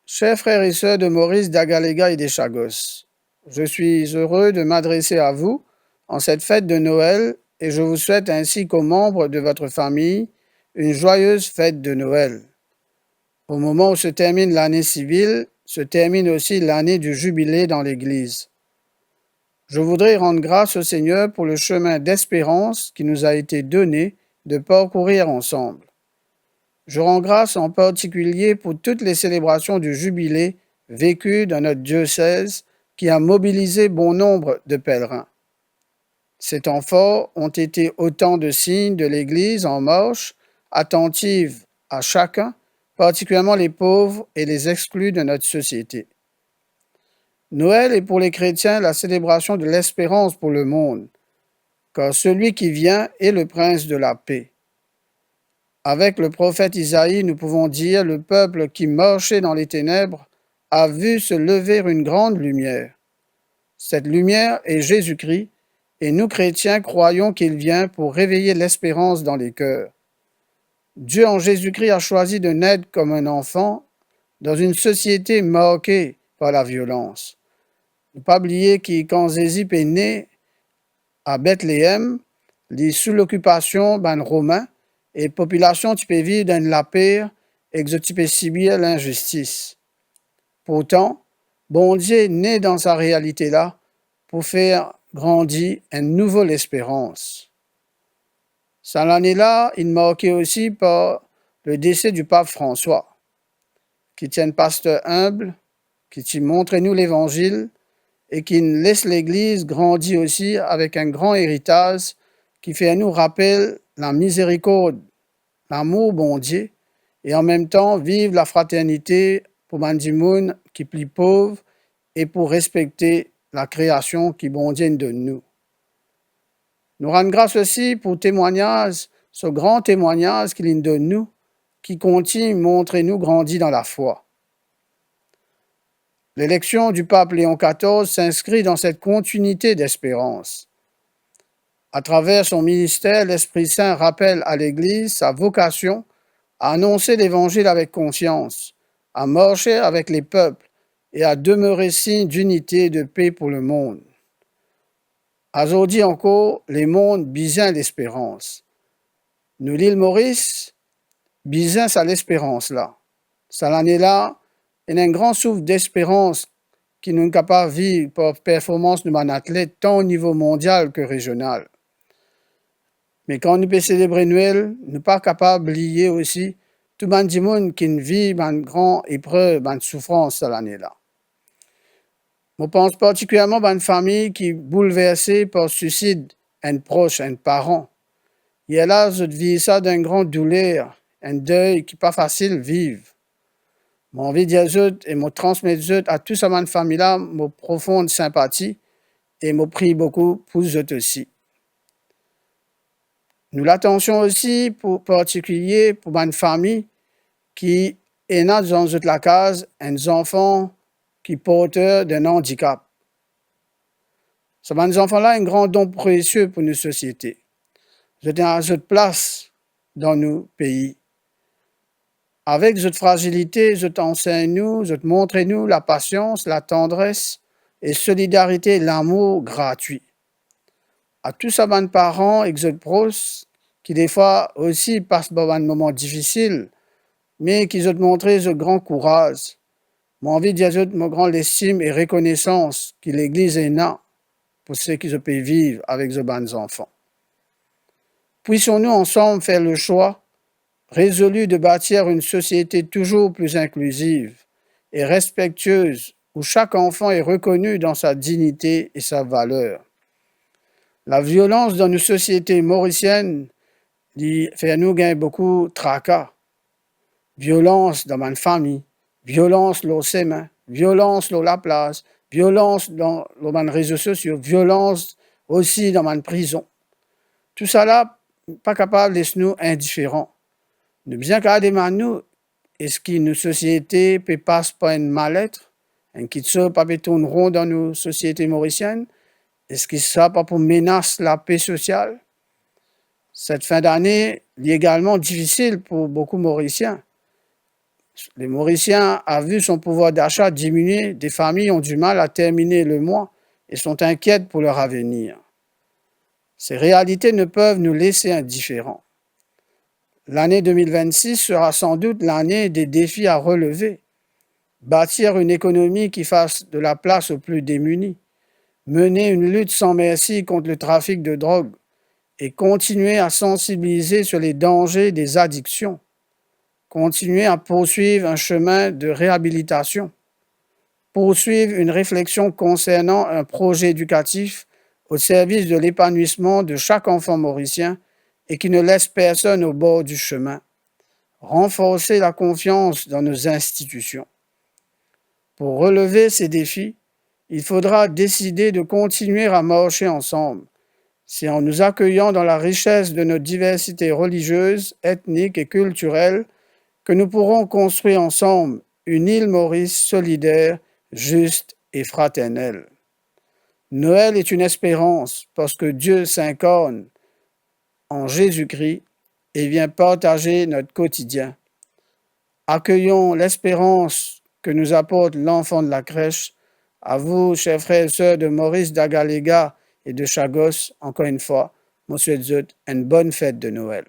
Chers frères et sœurs de Maurice d'Agaléga et des Chagos, je suis heureux de m'adresser à vous en cette fête de Noël et je vous souhaite ainsi qu'aux membres de votre famille une joyeuse fête de Noël. Au moment où se termine l'année civile, se termine aussi l'année du jubilé dans l'Église. Je voudrais rendre grâce au Seigneur pour le chemin d'espérance qui nous a été donné de parcourir ensemble. Je rends grâce en particulier pour toutes les célébrations du jubilé vécues dans notre diocèse qui a mobilisé bon nombre de pèlerins. Ces temps forts ont été autant de signes de l'Église en marche, attentive à chacun, particulièrement les pauvres et les exclus de notre société. Noël est pour les chrétiens la célébration de l'espérance pour le monde, car celui qui vient est le prince de la paix. Avec le prophète Isaïe, nous pouvons dire: le peuple qui marchait dans les ténèbres a vu se lever une grande lumière. Cette lumière est Jésus-Christ, et nous chrétiens croyons qu'il vient pour réveiller l'espérance dans les cœurs. Dieu en Jésus-Christ a choisi de naître comme un enfant dans une société marquée par la violence. Ne pas oublier que quand Jésus est né à Bethléem, il est sous l'occupation des Romains, et la population peut vivre dans la peur et peut subir l'injustice. Pourtant, bon Dieu est né dans sa réalité là pour faire grandir une nouvelle espérance. Cette année-là, il est marqué aussi par le décès du pape François, qui est un pasteur humble, qui montre nous l'évangile et qui laisse l'Église grandir aussi avec un grand héritage qui fait à nous rappeler la miséricorde, l'amour bon Dieu, et en même temps vivre la fraternité pour les gens qui sont plus pauvres et pour respecter la création qui bon Dieu de nous. Nous rendons grâce aussi pour témoignage, ce grand témoignage qu'il donne nous, qui continue de montrer nous grandir dans la foi. L'élection du pape Léon XIV s'inscrit dans cette continuité d'espérance. À travers son ministère, l'Esprit Saint rappelle à l'Église sa vocation à annoncer l'Évangile avec conscience, à marcher avec les peuples et à demeurer signe d'unité et de paix pour le monde. Aujourd'hui encore, les mondes besoin l'espérance. Nous, l'île Maurice, besoin à l'espérance là. Cette année-là, il y a un grand souffle d'espérance qui nous est capable de vivre par performance de mon athlète tant au niveau mondial que régional. Mais quand nous pouvons célébrer Noël, nous ne sommes pas capables d'oublier aussi tout le monde qui vit une grande épreuve, une souffrance cette année-là. Je pense particulièrement à une famille qui est bouleversée par le suicide d'un proche, un parent. Et là, je vis ça d'une grande douleur, un deuil qui n'est pas facile à vivre. J'ai envie de dire et me transmettre à toute cette famille-là ma profonde sympathie et me prie beaucoup pour eux aussi. Nous l'attention aussi pour particulier pour une famille qui est dans la case un enfant qui est porteur d'un handicap. Ces enfants-là ont un grand don précieux pour nos sociétés. Ils ont à cette place dans nos pays. Avec cette fragilité, ils enseignent nous, ils montrent nous la patience, la tendresse et solidarité, l'amour gratuit. À tous ces parents et les proches qui des fois aussi passent par un moment difficile, mais qui ont montré ce grand courage. J'ai envie de dire mon grande estime et reconnaissance que l'Église est là pour ceux qui peuvent vivre avec ces enfants. Puissions-nous ensemble faire le choix résolu de bâtir une société toujours plus inclusive et respectueuse où chaque enfant est reconnu dans sa dignité et sa valeur. La violence dans nos sociétés mauriciennes fait nous gagner beaucoup de tracas. Violence dans ma famille, violence dans ses mains, violence dans la place, violence dans les réseaux sociaux, violence aussi dans ma prison. Tout ça là, pas capable de laisser nous indifférents. Nous bien regarder nous, est-ce que nos sociétés ne passent pas un mal-être, un qui ne pas tourneront dans nos sociétés mauriciennes? Est-ce que ça pas pour menacer la paix sociale? Cette fin d'année est également difficile pour beaucoup de Mauriciens. Les Mauriciens ont vu son pouvoir d'achat diminuer, des familles ont du mal à terminer le mois et sont inquiètes pour leur avenir. Ces réalités ne peuvent nous laisser indifférents. L'année 2026 sera sans doute l'année des défis à relever. Bâtir une économie qui fasse de la place aux plus démunis, mener une lutte sans merci contre le trafic de drogue et continuer à sensibiliser sur les dangers des addictions. Continuer à poursuivre un chemin de réhabilitation. Poursuivre une réflexion concernant un projet éducatif au service de l'épanouissement de chaque enfant mauricien et qui ne laisse personne au bord du chemin. Renforcer la confiance dans nos institutions. Pour relever ces défis, il faudra décider de continuer à marcher ensemble. C'est en nous accueillant dans la richesse de nos diversités religieuses, ethniques et culturelles que nous pourrons construire ensemble une île Maurice solidaire, juste et fraternelle. Noël est une espérance parce que Dieu s'incarne en Jésus-Christ et vient partager notre quotidien. Accueillons l'espérance que nous apporte l'enfant de la crèche. À vous, chers frères et sœurs de Maurice d'Agaléga et de Chagos, encore une fois, Monsieur Zut, une bonne fête de Noël.